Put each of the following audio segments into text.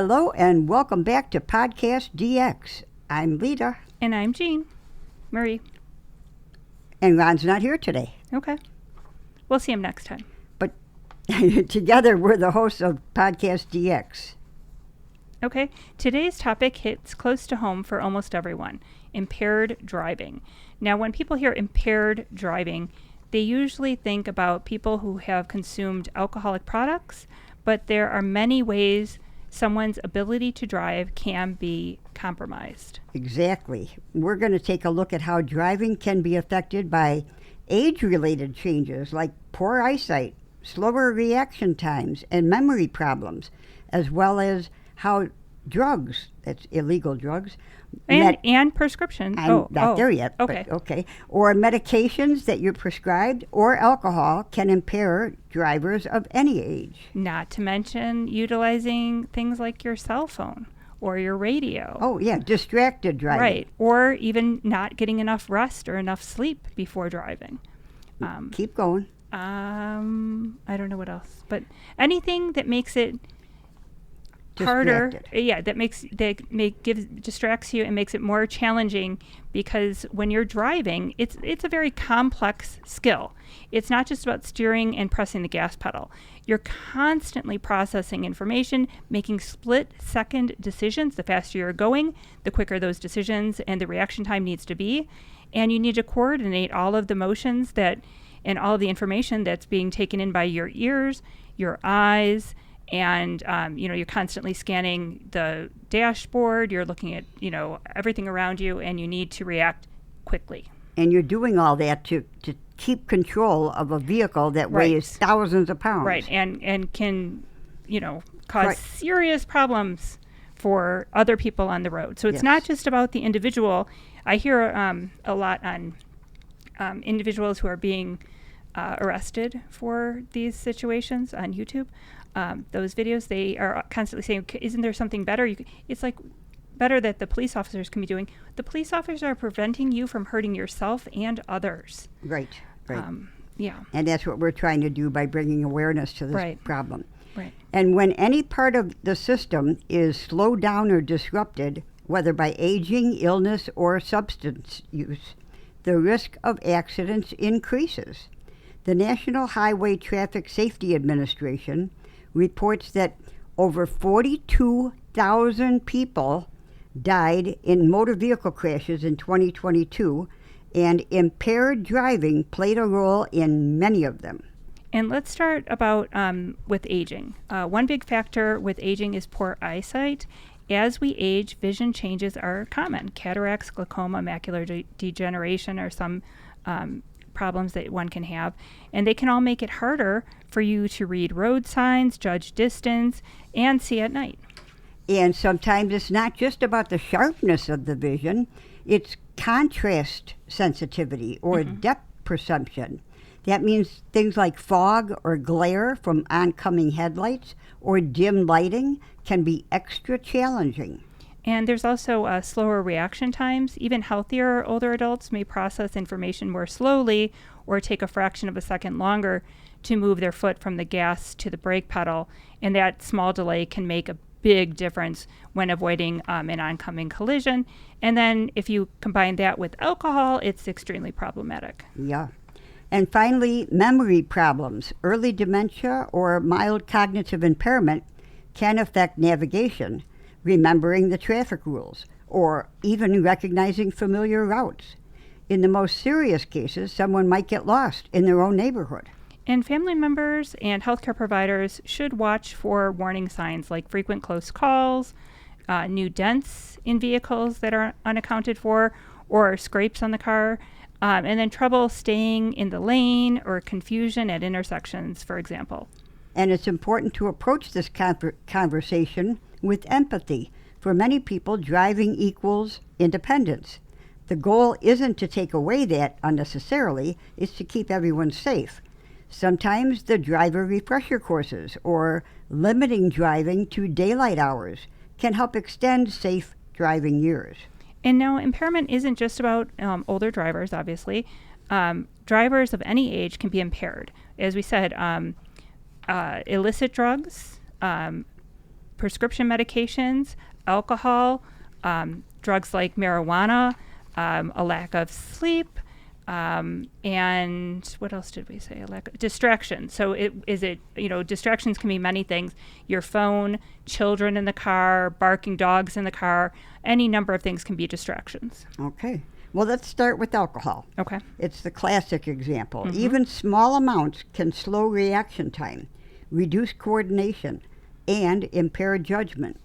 Hello and welcome back to PodcastDX. I'm Lita. And I'm Jean. Marie. And Ron's not here today. Okay. We'll see him next time. But together we're the hosts of PodcastDX. Okay. Today's topic hits close to home for almost everyone. Impaired driving. Now, when people hear impaired driving, they usually think about people who have consumed alcoholic products, but there are many ways someone's ability to drive can be compromised. Exactly. We're going to take a look at how driving can be affected by age-related changes like poor eyesight, slower reaction times, and memory problems, as well as how drugs, that's illegal drugs, and prescription. I'm not there yet. Okay. But okay. Or medications that you're prescribed or alcohol can impair drivers of any age. Not to mention utilizing things like your cell phone or your radio. Oh, yeah, distracted driving. Right. Or even not getting enough rest or enough sleep before driving. Keep going. I don't know what else. But anything that makes it harder, distracts you and makes it more challenging, because when you're driving, it's a very complex skill. It's not just about steering and pressing the gas pedal. You're constantly processing information, making split-second decisions. The faster you're going, the quicker those decisions and the reaction time needs to be, and you need to coordinate all of the motions and all of the information that's being taken in by your ears, your eyes. And, you're constantly scanning the dashboard. You're looking at, everything around you, and you need to react quickly. And you're doing all that to keep control of a vehicle that weighs thousands of pounds. Right, and can, cause serious problems for other people on the road. So it's not just about the individual. I hear a lot on individuals who are being arrested for these situations on YouTube. Those videos, they are constantly saying, isn't there something better? It's like better that the police officers can be doing. The police officers are preventing you from hurting yourself and others. Right. Yeah. And that's what we're trying to do by bringing awareness to this problem. Right. And when any part of the system is slowed down or disrupted, whether by aging, illness, or substance use, the risk of accidents increases. The National Highway Traffic Safety Administration reports that over 42,000 people died in motor vehicle crashes in 2022, and impaired driving played a role in many of them. And let's start with aging. One big factor with aging is poor eyesight. As we age, vision changes are common. Cataracts, glaucoma, macular degeneration are some problems that one can have, and they can all make it harder for you to read road signs, judge distance, and see at night. And sometimes it's not just about the sharpness of the vision, it's contrast sensitivity or depth perception. That means things like fog or glare from oncoming headlights or dim lighting can be extra challenging. And there's also slower reaction times. Even healthier older adults may process information more slowly or take a fraction of a second longer to move their foot from the gas to the brake pedal. And that small delay can make a big difference when avoiding an oncoming collision. And then if you combine that with alcohol, it's extremely problematic. Yeah. And finally, memory problems. Early dementia or mild cognitive impairment can affect navigation, remembering the traffic rules, or even recognizing familiar routes. In the most serious cases, someone might get lost in their own neighborhood. And family members and healthcare providers should watch for warning signs like frequent close calls, new dents in vehicles that are unaccounted for, or scrapes on the car, and then trouble staying in the lane or confusion at intersections, for example. And it's important to approach this conversation with empathy. For many people, driving equals independence. The goal isn't to take away that unnecessarily, it's to keep everyone safe. Sometimes the driver refresher courses or limiting driving to daylight hours can help extend safe driving years. And now impairment isn't just about older drivers, obviously. Drivers of any age can be impaired. As we said, illicit drugs, prescription medications, alcohol, drugs like marijuana, a lack of sleep, and what else did we say? Distraction. So distractions can be many things. Your phone, children in the car, barking dogs in the car, any number of things can be distractions. Okay. Well, let's start with alcohol. Okay. It's the classic example. Mm-hmm. Even small amounts can slow reaction time, reduce coordination, and impair judgment.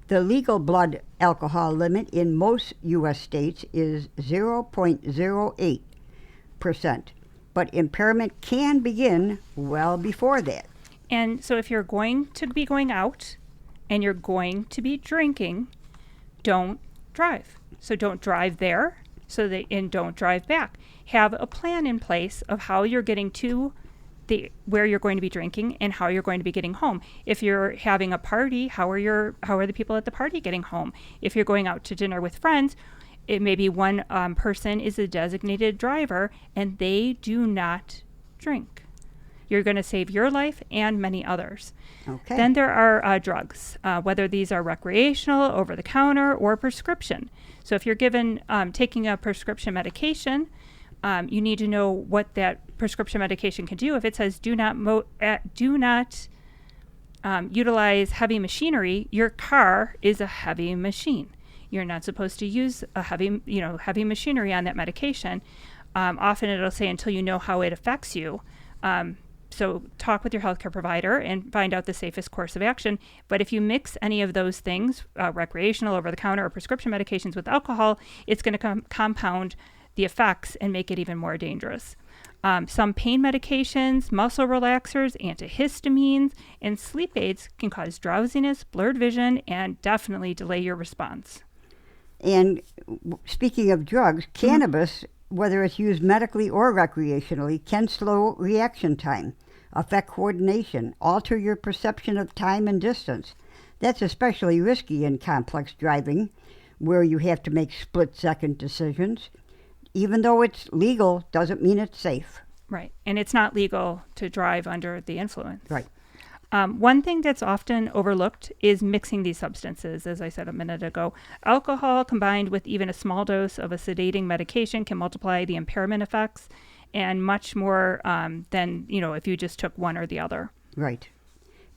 The legal blood alcohol limit in most U.S. states is 0.08%, but impairment can begin well before that. And so if you're going to be going out and you're going to be drinking, don't drive. So don't drive there, and don't drive back. Have a plan in place of how you're getting to where you're going to be drinking and how you're going to be getting home. If you're having a party, how are the people at the party getting home? If you're going out to dinner with friends, it may be one person is a designated driver and they do not drink. You're going to save your life and many others. Okay. Then there are drugs, whether these are recreational, over-the-counter, or prescription. So if you're taking a prescription medication, you need to know what that prescription medication can do. If it says do not utilize heavy machinery, your car is a heavy machine. You're not supposed to use a heavy machinery on that medication. Often it'll say until you know how it affects you. So talk with your healthcare provider and find out the safest course of action. But if you mix any of those things, recreational, over-the-counter, or prescription medications with alcohol, it's going to compound the effects and make it even more dangerous. Some pain medications, muscle relaxers, antihistamines, and sleep aids can cause drowsiness, blurred vision, and definitely delay your response. And speaking of drugs, cannabis, whether it's used medically or recreationally, can slow reaction time, affect coordination, alter your perception of time and distance. That's especially risky in complex driving, where you have to make split-second decisions. Even though it's legal, doesn't mean it's safe. Right. And it's not legal to drive under the influence. Right. One thing that's often overlooked is mixing these substances, as I said a minute ago. Alcohol combined with even a small dose of a sedating medication can multiply the impairment effects and much more than, if you just took one or the other. Right.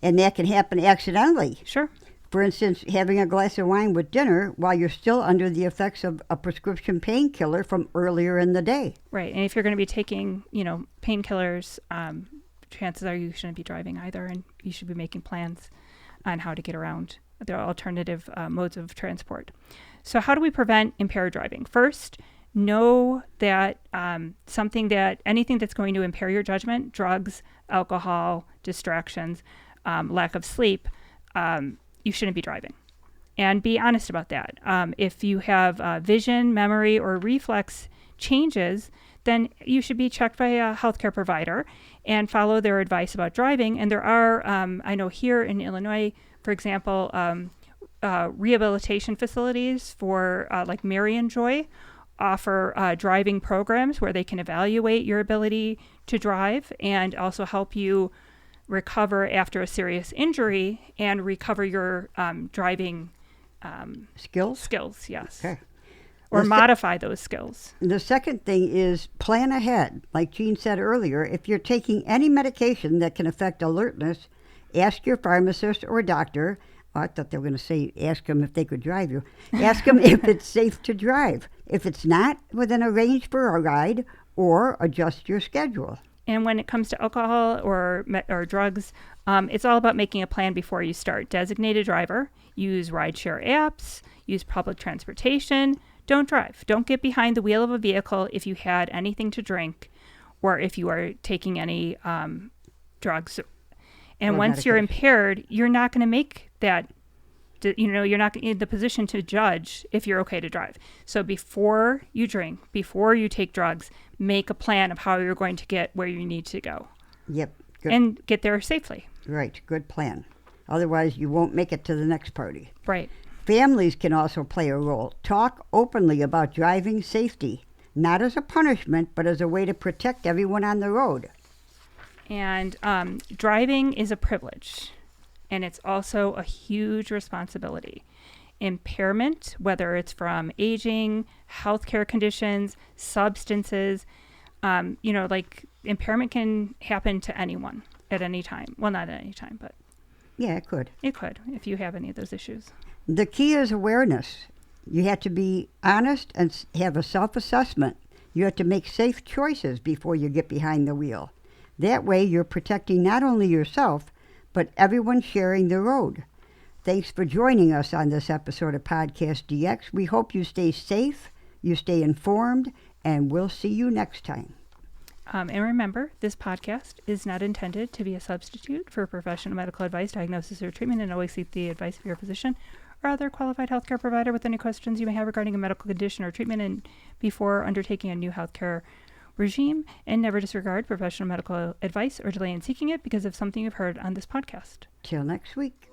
And that can happen accidentally. Sure. For instance, having a glass of wine with dinner while you're still under the effects of a prescription painkiller from earlier in the day. Right. And if you're going to be taking, painkillers, chances are you shouldn't be driving either, and you should be making plans on how to get around. There are alternative modes of transport. So how do we prevent impaired driving? First, know that anything that's going to impair your judgment, drugs, alcohol, distractions, lack of sleep, you shouldn't be driving. And be honest about that. If you have vision, memory, or reflex changes, then you should be checked by a healthcare provider and follow their advice about driving. And there are, I know here in Illinois, for example, rehabilitation facilities for like Marion Joy offer driving programs where they can evaluate your ability to drive and also help you recover after a serious injury and recover your driving skills, yes. Okay. Or modify those skills. The second thing is plan ahead. Like Jean said earlier, if you're taking any medication that can affect alertness, ask your pharmacist or doctor. Oh, I thought they were going to say ask them if they could drive you. Ask them if it's safe to drive. If it's not, well, then arrange for a ride or adjust your schedule. And when it comes to alcohol or drugs, it's all about making a plan before you start. Designated driver, use rideshare apps, use public transportation. Don't drive. Don't get behind the wheel of a vehicle if you had anything to drink or if you are taking any drugs. And once you're impaired, you're not going to make that, you're not in the position to judge if you're okay to drive. So before you drink, before you take drugs, make a plan of how you're going to get where you need to go. Yep. Good. And get there safely. Right. Good plan. Otherwise, you won't make it to the next party. Right. Families can also play a role. Talk openly about driving safety, not as a punishment, but as a way to protect everyone on the road. And driving is a privilege. and it's also a huge responsibility. Impairment, whether it's from aging, healthcare conditions, substances, like impairment can happen to anyone at any time. Well, not at any time, but Yeah, it could. it could if you have any of those issues. The key is awareness. You have to be honest and have a self-assessment. You have to make safe choices before you get behind the wheel. That way you're protecting not only yourself, but everyone sharing the road. Thanks for joining us on this episode of Podcast DX. We hope you stay safe, you stay informed, and we'll see you next time. And remember, this podcast is not intended to be a substitute for professional medical advice, diagnosis, or treatment, and always seek the advice of your physician or other qualified healthcare provider with any questions you may have regarding a medical condition or treatment and before undertaking a new healthcare regime. And never disregard professional medical advice or delay in seeking it because of something you've heard on this podcast. Till next week.